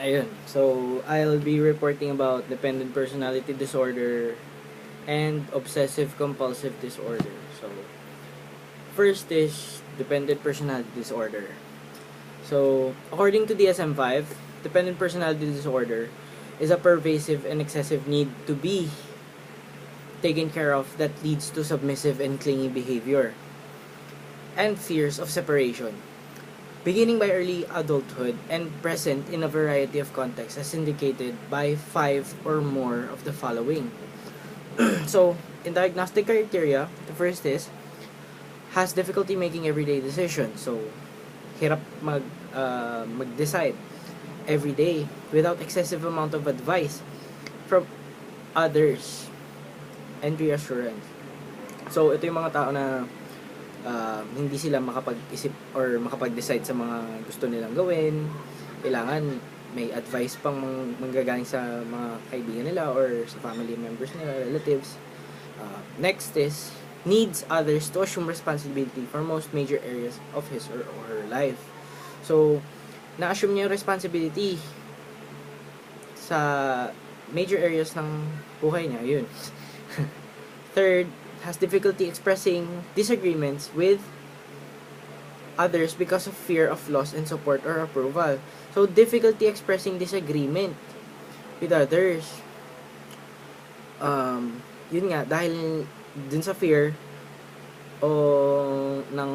Ayun. So, I'll be reporting about dependent personality disorder and obsessive compulsive disorder. So, first is dependent personality disorder. So, according to DSM-5, dependent personality disorder is a pervasive and excessive need to be taken care of that leads to submissive and clingy behavior and fears of separation, beginning by early adulthood and present in a variety of contexts as indicated by 5 or more of the following. So, in diagnostic criteria, the first is has difficulty making everyday decisions. So, hirap mag-decide every day without excessive amount of advice from others and reassurance. So, ito yung mga tao na hindi sila makapag-isip or makapag-decide sa mga gusto nilang gawin. Kailangan may advice pang manggagaling sa mga kaibigan nila or sa family members nila, relatives. Next is needs others to assume responsibility for most major areas of his or her life. So, na-assume niya yung responsibility sa major areas ng buhay niya. Yun. Third, has difficulty expressing disagreements with others because of fear of loss and support or approval. So, difficulty expressing disagreement with others. Yun nga, dahil dun sa fear o ng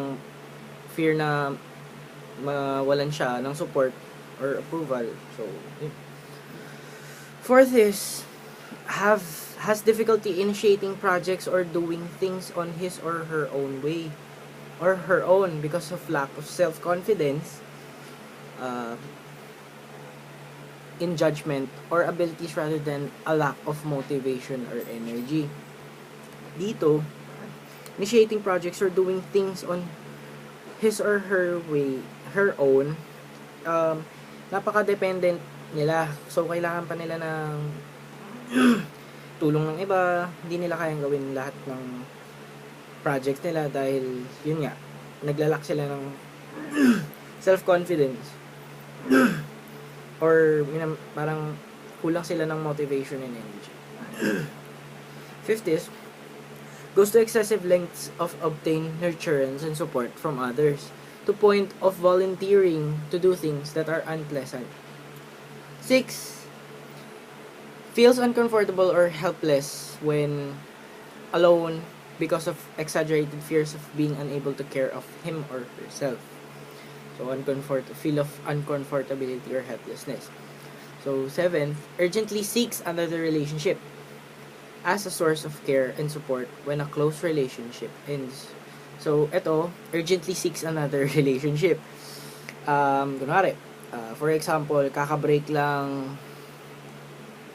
fear na mawalan siya ng support or approval. So, yun. Fourth is has difficulty initiating projects or doing things on his or her own way or her own because of lack of self-confidence in judgment or abilities rather than a lack of motivation or energy. Dito, initiating projects or doing things on his or her way, her own, napaka-dependent nila. So, kailangan pa nila ng tulong ng iba. Hindi nila kayang gawin lahat ng projects nila dahil, yun nga, naglalak sila ng self-confidence. Or, parang kulang sila ng motivation and energy. Fifth is, goes to excessive lengths of obtain nurturance and support from others to point of volunteering to do things that are unpleasant. 6. Feels uncomfortable or helpless when alone because of exaggerated fears of being unable to care of him or herself. So, feel of uncomfortability or helplessness. So, 7. Urgently seeks another relationship as a source of care and support when a close relationship ends. So, eto, urgently seeks another relationship. Kunwari, for example, kaka-break lang.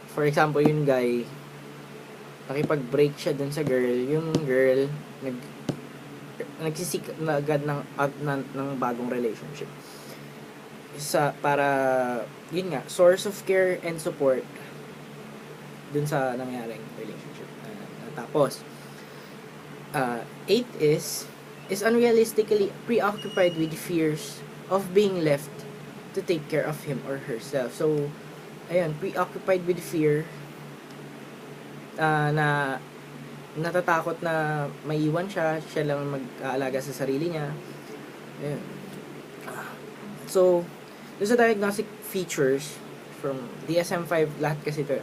For example, yung guy, nakipag-break siya dun sa girl. Yung girl, nagsisik na agad ng bagong relationship. Para, yun nga, source of care and support dun sa nangyaring relationship. Tapos, 8 is unrealistically preoccupied with fears of being left to take care of him or herself. So, ayun, preoccupied with fear na natatakot na maiwan siya lang mag-aalaga sa sarili niya. Ayun. So, sa diagnostic features from DSM-5, lahat kasi ito.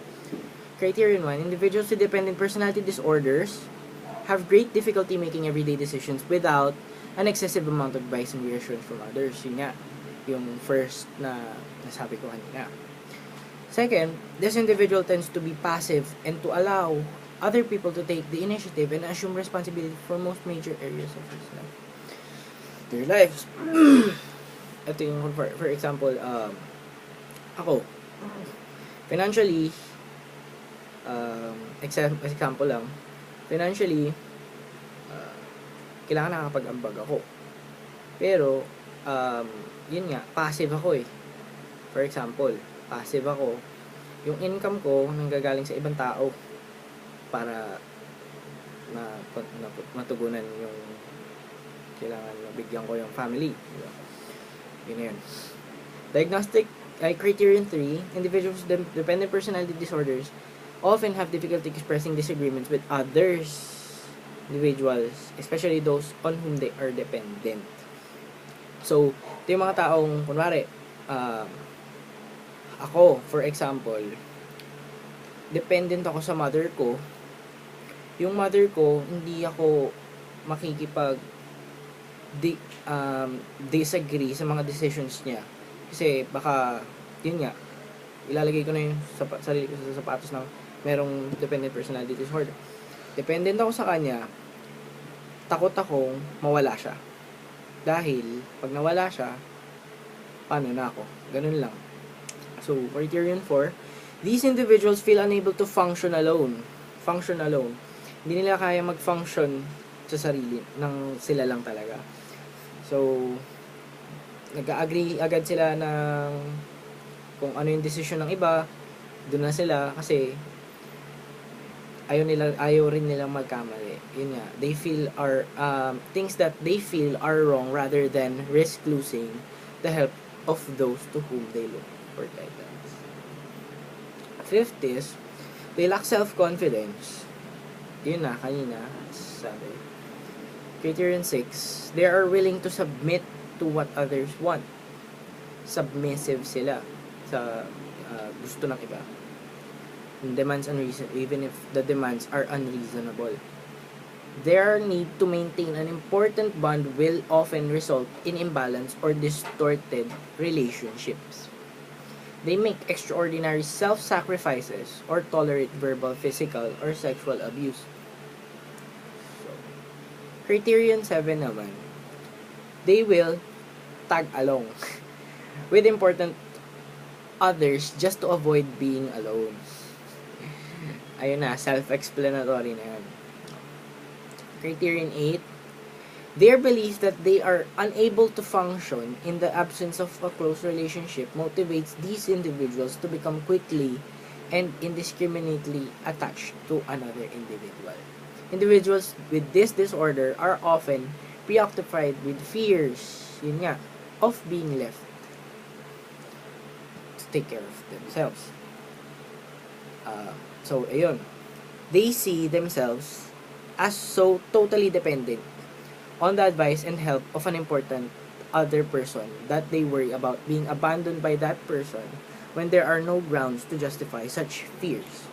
Criterion 1, individuals with dependent personality disorders have great difficulty making everyday decisions without an excessive amount of advice and reassurance from others. Yun nga, yung first na nasabi ko kanina. Second, this individual tends to be passive and to allow other people to take the initiative and assume responsibility for most major areas of his life. Their lives. Ito yung, for example, ako, financially, example lang, financially, kailangan nakakapag-ambag ako. Pero, yun nga, passive ako eh. For example, passive ako. Yung income ko, nanggagaling sa ibang tao para matugunan yung kailangan mabigyan ko yung family. Diba? Yun na yun. Diagnostic Criterion 3, individuals with dependent personality disorders often have difficulty expressing disagreements with others individuals, especially those on whom they are dependent. So, ito yung mga taong, kunwari, ako, for example, dependent ako sa mother ko. Yung mother ko, hindi ako makikipag disagree sa mga decisions niya. Kasi baka, yun nga, ilalagay ko na yung sarili ko sa sapatos ng merong dependent personality disorder. Dependent ako sa kanya, takot akong mawala siya. Dahil, pag nawala siya, paano na ako? Ganun lang. So, criterion 4, these individuals feel unable to function alone. Function alone. Hindi nila kaya mag-function sa sarili ng sila lang talaga. So, nag-agree agad sila ng kung ano yung decision ng iba, doon na sila kasi ayaw rin nilang magkamali. Yun nga, they feel things that they feel are wrong rather than risk losing the help of those to whom they look for guidance. Fifth is, they lack self-confidence. Yun na, kanina, sabi. Criterion 6, they are willing to submit to what others want. Submissive sila sa gusto ng iba. Demands unreasonable, even if the demands are unreasonable. Their need to maintain an important bond will often result in imbalance or distorted relationships. They make extraordinary self-sacrifices or tolerate verbal, physical, or sexual abuse. So, criterion 7 naman, they will tag along with important others just to avoid being alone. Ayun na, self-explanatory na yan. Criterion 8, their belief that they are unable to function in the absence of a close relationship motivates these individuals to become quickly and indiscriminately attached to another individual. Individuals with this disorder are often preoccupied with fears, yun nga, of being left to take care of themselves. So, ayun. They see themselves as so totally dependent on the advice and help of an important other person that they worry about being abandoned by that person when there are no grounds to justify such fears.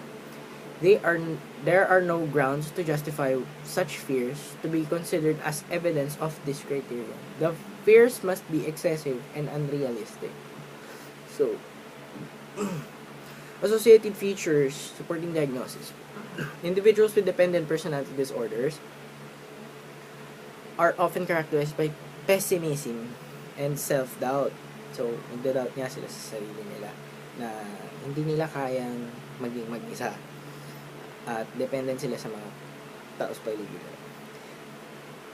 There are no grounds to justify such fears to be considered as evidence of this criterion. The fears must be excessive and unrealistic. So, associated features supporting diagnosis. Individuals with dependent personality disorders are often characterized by pessimism and self-doubt. So, nagda-doubt nga sila sa sarili nila na hindi nila kayang maging mag-isa at dependent sila sa mga taos paligid.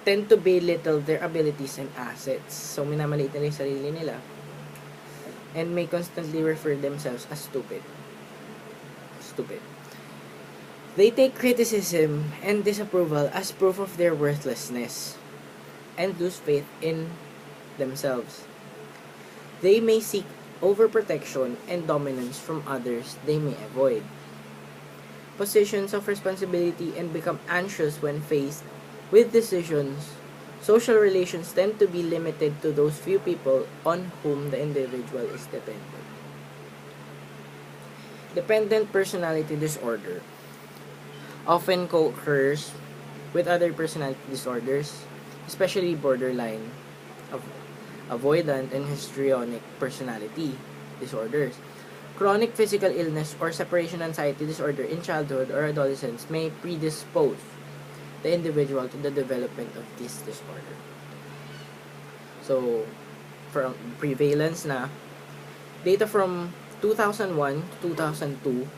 Tend to belittle their abilities and assets. So, minamaliit nila yung sarili nila and may constantly refer themselves as stupid. They take criticism and disapproval as proof of their worthlessness and lose faith in themselves. They may seek overprotection and dominance from others they may avoid positions of responsibility and become anxious when faced with decisions. Social relations tend to be limited to those few people on whom the individual is dependent. Dependent personality disorder often co-occurs with other personality disorders, especially borderline, avoidant, and histrionic personality disorders. Chronic physical illness or separation anxiety disorder in childhood or adolescence may predispose the individual to the development of this disorder. So, from prevalence na, data from 2001 to 2002,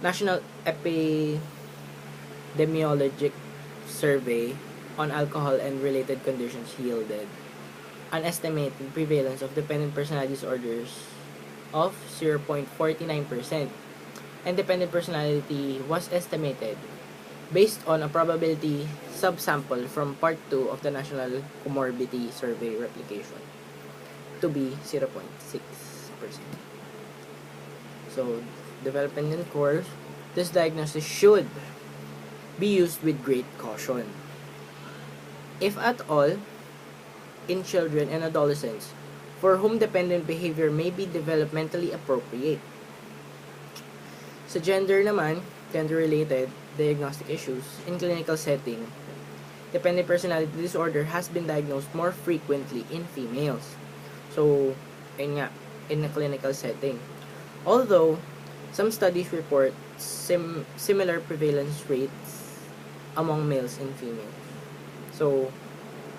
National Epidemiologic Survey on Alcohol and Related Conditions yielded an estimated prevalence of dependent personality disorders of 0.49%, and dependent personality was estimated based on a probability subsample from Part 2 of the National Comorbidity Survey replication to be 0.6. So, development course, this diagnosis should be used with great caution. If at all, in children and adolescents, for whom dependent behavior may be developmentally appropriate. Sa gender-related diagnostic issues in clinical setting, dependent personality disorder has been diagnosed more frequently in females. So, ayun nga, in a clinical setting. Although, some studies report similar prevalence rates among males and females. So,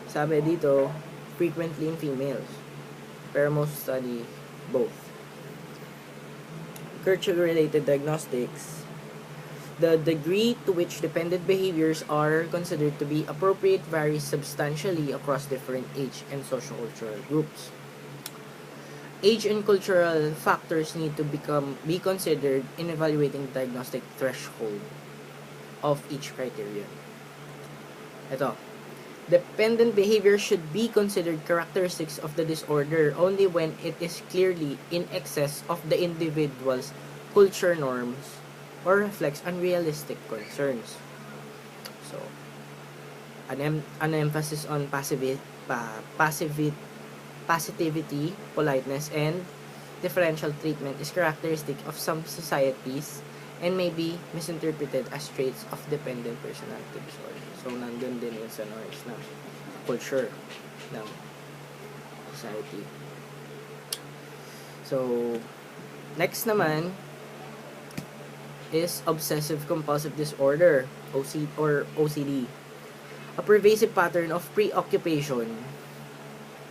sabi dito, frequently in females. Pero most study both. Culture-related diagnostics, the degree to which dependent behaviors are considered to be appropriate varies substantially across different age and sociocultural groups. Age and cultural factors need to be considered in evaluating the diagnostic threshold of each criterion. Ito, dependent behavior should be considered characteristics of the disorder only when it is clearly in excess of the individual's culture norms or reflects unrealistic concerns. So, an emphasis on positivity, politeness, and differential treatment is characteristic of some societies and may be misinterpreted as traits of dependent personality disorder. So, nandun din yun sa norms na culture ng society. So, next naman is Obessive Compulsive Disorder, OCD. A pervasive pattern of preoccupation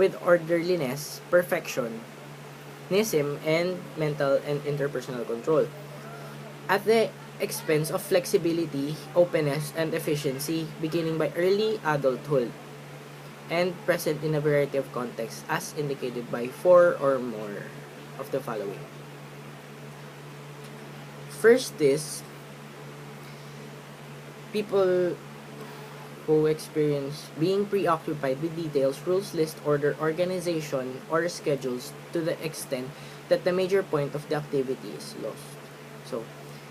with orderliness, perfectionism, and mental and interpersonal control, at the expense of flexibility, openness, and efficiency, beginning by early adulthood, and present in a variety of contexts as indicated by 4 or more of the following. First is, people who experience being preoccupied with details, rules, list, order, organization, or schedules to the extent that the major point of the activity is lost. So,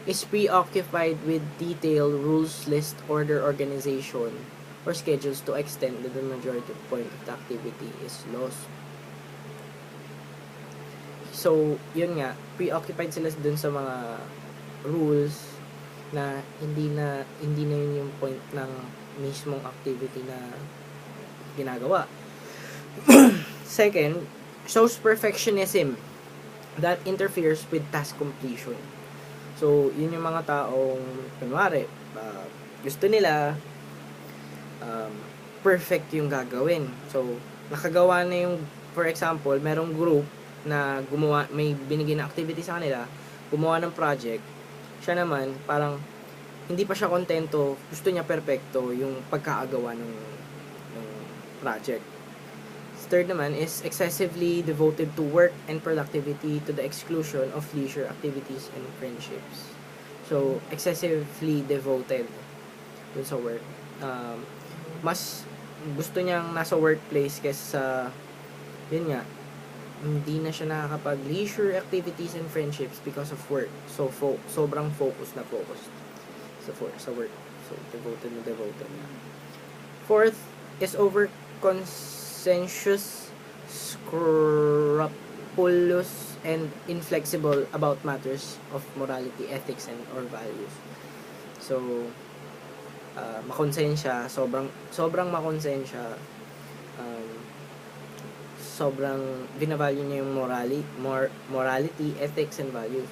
is preoccupied with detail, rules, list, order, organization, or schedules to extent that the majority point of the activity is lost. So, yun nga, preoccupied sila dun sa mga rules na hindi na yun yung point ng mismong activity na ginagawa. Second, shows perfectionism that interferes with task completion. So, yun yung mga taong, kunwari, gusto nila perfect yung gagawin. So, nakagawa na yung, for example, merong group na gumawa, may binigyan na activity sa kanila, gumawa ng project, siya naman, parang, hindi pa siya kontento, gusto niya perfecto yung pagkaagawa ng project. Third naman is excessively devoted to work and productivity to the exclusion of leisure activities and friendships. So, excessively devoted dun sa work. Mas gusto niyang nasa workplace kaysa yun nga, hindi na siya nakakapag-leisure activities and friendships because of work. So, sobrang focus na sa work. So, devoted na. Fourth is over-conscientious, scrupulous, and inflexible about matters of morality, ethics, and or values. So, makonsensya, sobrang makonsensya, sobrang binavalue niya yung morality, ethics, and values.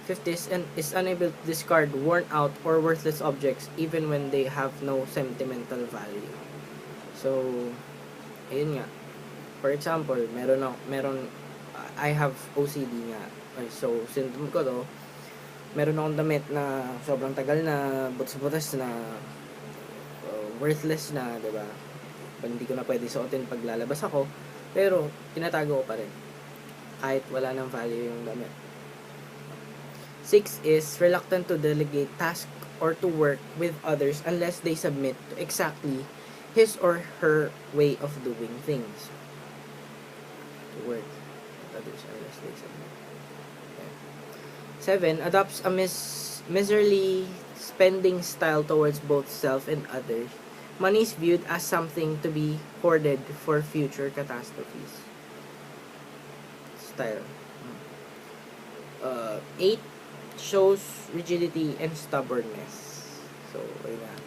Fifth is unable to discard worn out or worthless objects even when they have no sentimental value. So, ayun nga. For example, I have OCD nga. So, symptom ko to, meron akong damit na sobrang tagal na, butas-butas na, worthless na, diba? Hindi ko na pwede suotin pag lalabas ako, pero tinatago ko pa rin kahit wala nang value yung damit. 6 is reluctant to delegate task or to work with others unless they submit to exactly his or her way of doing things. To work with others unless they submit. Okay. 7. Adopts a miserly spending style towards both self and others. Money is viewed as something to be hoarded for future catastrophes. Style. 8. Shows rigidity and stubbornness. So, ayun na.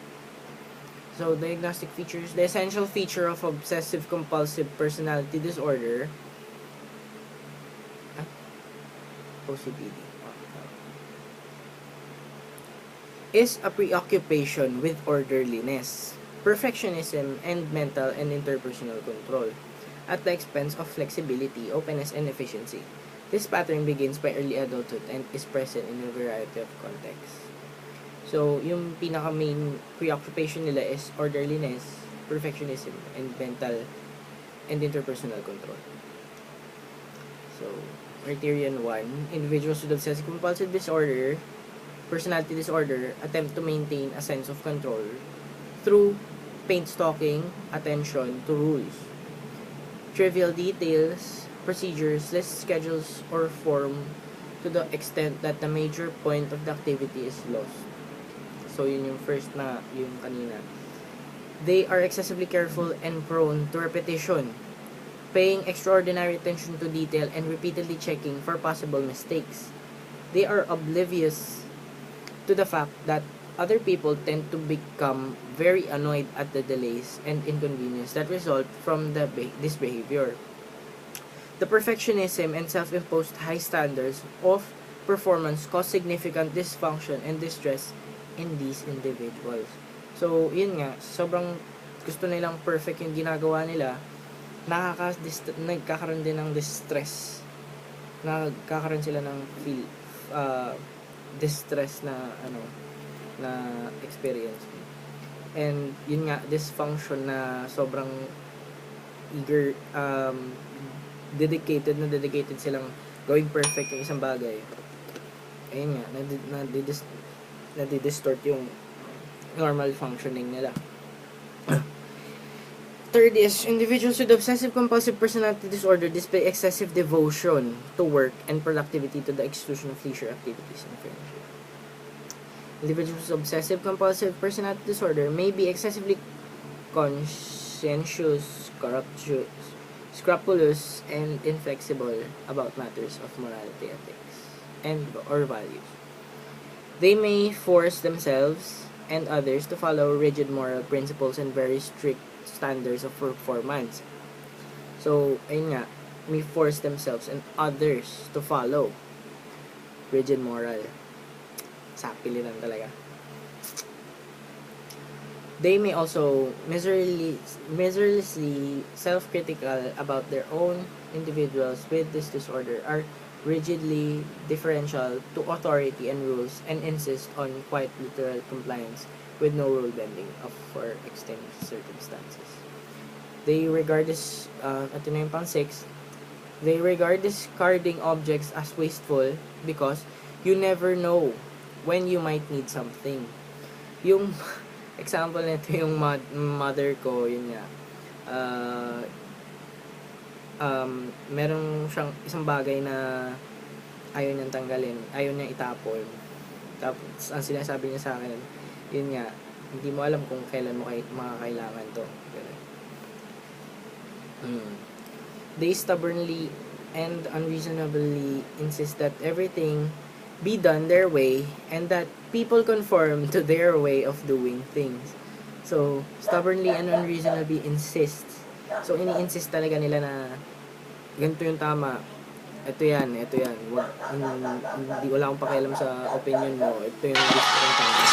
So, diagnostic features. The essential feature of obsessive compulsive personality disorder, OCPD, is a preoccupation with orderliness, perfectionism, and mental and interpersonal control, at the expense of flexibility, openness, and efficiency. This pattern begins by early adulthood and is present in a variety of contexts. So, yung pinaka-main preoccupation nila is orderliness, perfectionism, and mental and interpersonal control. So, criterion 1, individuals with obsessive-compulsive disorder, personality disorder, attempt to maintain a sense of control through painstaking attention to rules, trivial details, procedures, lists, schedules, or form to the extent that the major point of the activity is lost. So, yun yung first na, yung kanina. They are excessively careful and prone to repetition, paying extraordinary attention to detail and repeatedly checking for possible mistakes. They are oblivious to the fact that other people tend to become very annoyed at the delays and inconvenience that result from this behavior. The perfectionism and self-imposed high standards of performance cause significant dysfunction and distress in these individuals. So, yun nga, sobrang gusto nilang perfect yung ginagawa nila, nagkakaroon din ng distress. Nagkakaroon sila ng distress na experience. And yun nga, dysfunction na sobrang eager, dedicated silang gawing perfect yung isang bagay. Ayun nga, nadidistort yung normal functioning nila. Third is, individuals with obsessive-compulsive personality disorder display excessive devotion to work and productivity to the exclusion of leisure activities and friendship. Individuals with obsessive-compulsive personality disorder may be excessively conscientious, scrupulous, and inflexible about matters of morality, ethics, or values. They may force themselves and others to follow rigid moral principles and very strict standards of performance. So, ayun nga, may force themselves and others to follow rigid moral. Sapili lang talaga. They may also miserlessly self-critical about their own. Individuals with this disorder are rigidly deferential to authority and rules and insist on quite literal compliance with no rule bending for extreme circumstances. They regard this, ito na yung pang 6, they regard discarding objects as wasteful because you never know when you might need something. Yung example nito yung mother ko, yun nga, meron siyang isang bagay na ayaw niyang tanggalin, ayaw niyang itapon. Tapos, ang sinasabi niya sa akin, yun nga, hindi mo alam kung kailan mo makakailangan to. They stubbornly and unreasonably insist that everything be done their way and that people conform to their way of doing things. So, stubbornly and unreasonably insist. So, ini-insist talaga nila na ganito yung tama. Ito yan. Hindi, wala akong pakialam sa opinion mo. Ito yung gusto kong tama.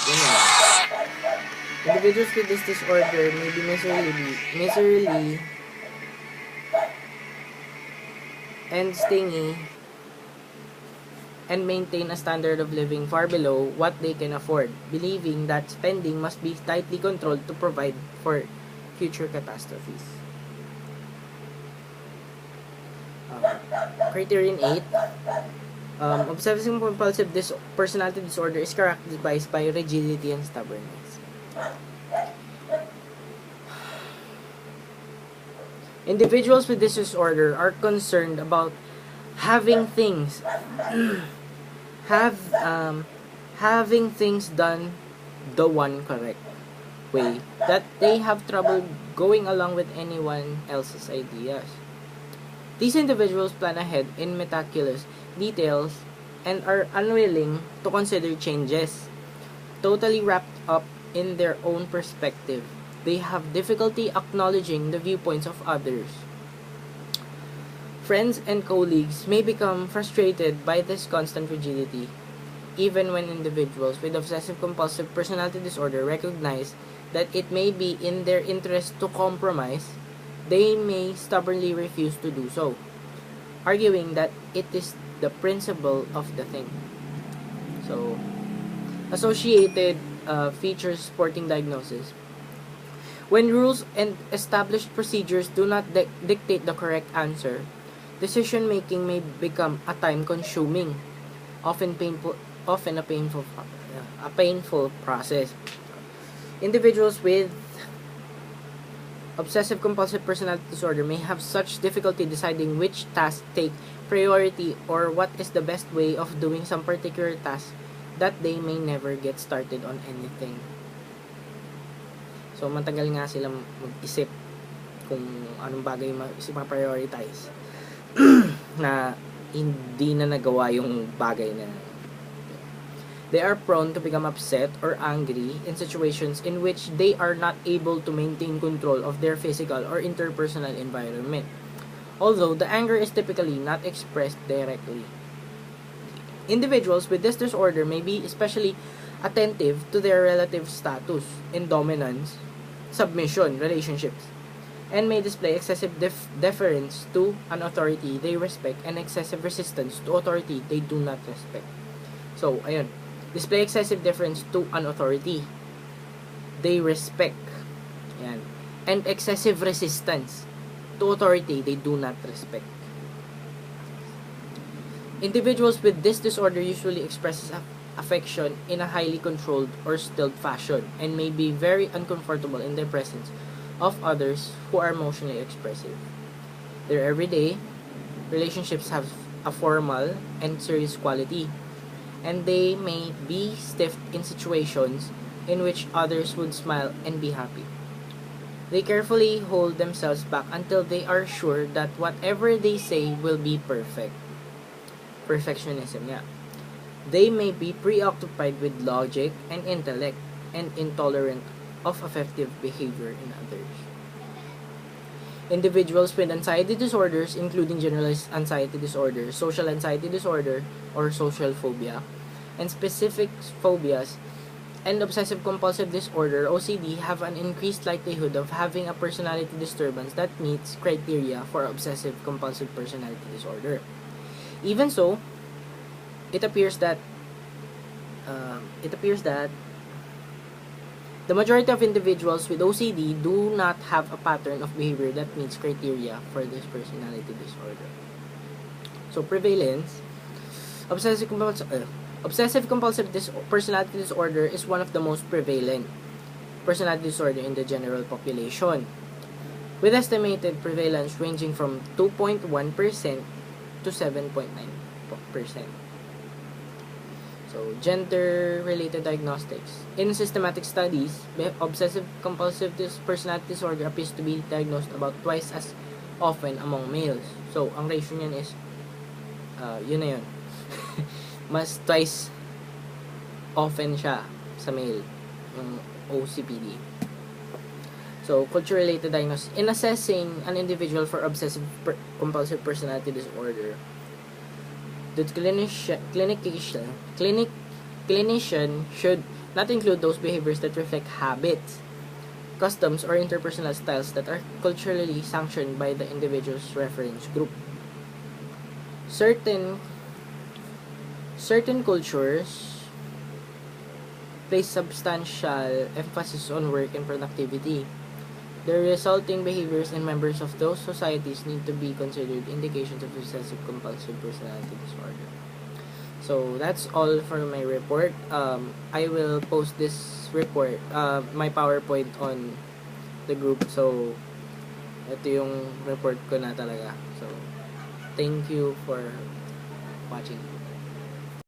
Ganyan. Individuals with this disorder may be miserly and stingy and maintain a standard of living far below what they can afford, believing that spending must be tightly controlled to provide for future catastrophes. Criterion 8. Obsessive-compulsive personality disorder is characterized by rigidity and stubbornness. Individuals with this disorder are concerned about having things have having things done the one correct way, that they have trouble going along with anyone else's ideas. These individuals plan ahead in meticulous details and are unwilling to consider changes. Totally wrapped up in their own perspective, they have difficulty acknowledging the viewpoints of others. Friends and colleagues may become frustrated by this constant rigidity, even when individuals with obsessive compulsive personality disorder recognize that it may be in their interest to compromise. They may stubbornly refuse to do so, arguing that it is the principle of the thing. So, associated features supporting diagnosis. When rules and established procedures do not dictate the correct answer, decision making may become a time-consuming, often a painful process. Individuals with obsessive compulsive personality disorder may have such difficulty deciding which task take priority or what is the best way of doing some particular task that they may never get started on anything. So, matagal nga silang mag-isip kung anong bagay ma-prioritize na hindi na nagawa yung bagay na. They are prone to become upset or angry in situations in which they are not able to maintain control of their physical or interpersonal environment, although the anger is typically not expressed directly. Individuals with this disorder may be especially attentive to their relative status in dominance, submission relationships, and may display excessive deference to an authority they respect and excessive resistance to authority they do not respect. So, ayun. Display excessive deference to an authority they respect. Yan. And excessive resistance to authority they do not respect. Individuals with this disorder usually express affection in a highly controlled or stilled fashion and may be very uncomfortable in the presence of others who are emotionally expressive. Their everyday relationships have a formal and serious quality, and they may be stiff in situations in which others would smile and be happy. They carefully hold themselves back until they are sure that whatever they say will be perfect. Perfectionism, yeah. They may be preoccupied with logic and intellect and intolerant of affective behavior in others. Individuals with anxiety disorders, including generalized anxiety disorder, social anxiety disorder, or social phobia, and specific phobias, and obsessive compulsive disorder, OCD, have an increased likelihood of having a personality disturbance that meets criteria for obsessive compulsive personality disorder. Even so, it appears that the majority of individuals with OCD do not have a pattern of behavior that meets criteria for this personality disorder. So, prevalence. Obsessive compulsive personality disorder is one of the most prevalent personality disorder in the general population, with estimated prevalence ranging from 2.1% to 7.9%. So, gender-related diagnostics. In systematic studies, obsessive compulsive personality disorder appears to be diagnosed about twice as often among males. So, ang ratio niyan is, yun na yun. Mas twice often siya sa male, yung OCPD. So, culture-related diagnosis. In assessing an individual for obsessive compulsive personality disorder, the clinician should not include those behaviors that reflect habits, customs, or interpersonal styles that are culturally sanctioned by the individual's reference group. Certain cultures place substantial emphasis on work and productivity. The resulting behaviors in members of those societies need to be considered indications of obsessive compulsive personality disorder. So, that's all for my report. I will post this report, my PowerPoint on the group. So, ito yung report ko na talaga. So, thank you for watching.